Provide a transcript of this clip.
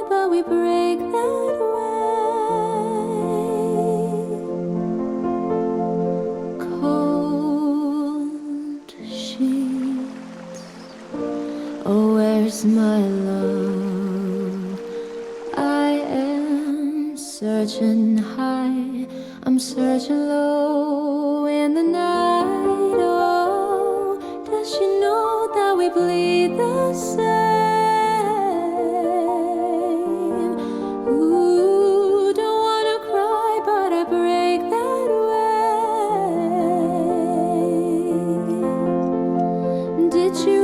but we break that way. Cold sheets, oh, where's my love? I am searching high, I'm searching low in the night. Oh, does she know that we bleed the same? Ooh, don't wanna cry, but I break that way. Did you